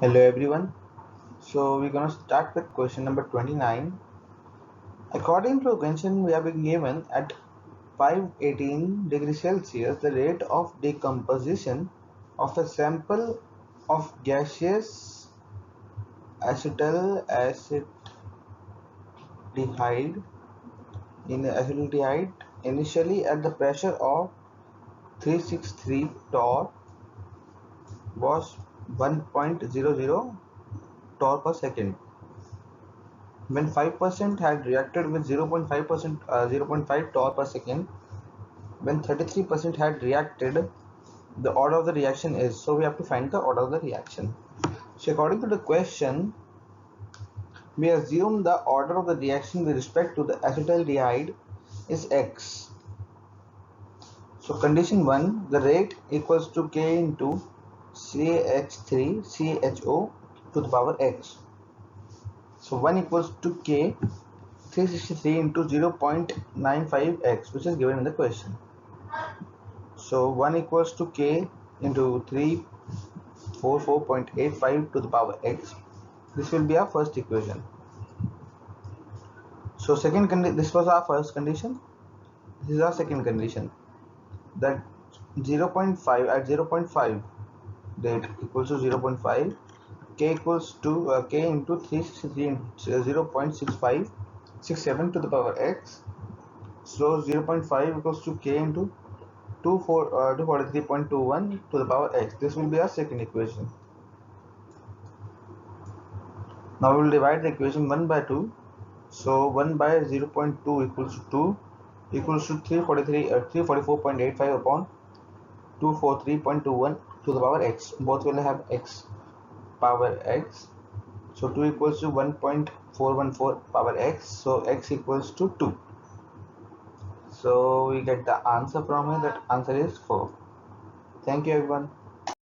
Hello everyone. So we're gonna start with question number 29. According to question we have been given at 518 degrees Celsius, the rate of decomposition of a sample of gaseous acetaldehyde initially at the pressure of 363 torr was 1.00 torr per second. When 5% had reacted with 0.5 torr per second, when 33% had reacted, the order of the reaction is. So we have to find the order of the reaction. So according to the question, we assume the order of the reaction with respect to the acetaldehyde is X. So condition 1, the rate equals to K into CH3CHO to the power X. So 1 equals to K 363 into 0.95x, which is given in the question. So 1 equals to K into 344.85 to the power x. This will be our first equation. So this was our first condition. This is our second condition, that 0.5 at 0.5 rate equals to 0.5, K equals to K into 363 into 0.6567 to the power x. So 0.5 equals to K into 243.21 to the power x. This will be our second equation. Now we will divide the equation 1 by 2. So 1 by 0.2 equals to 2 equals to 344.85 upon 243.21 to the power x. Both will have x power x. So 2 equals to 1.414 power x. So x equals to 2. So we get the answer from here. That answer is 4. Thank you everyone.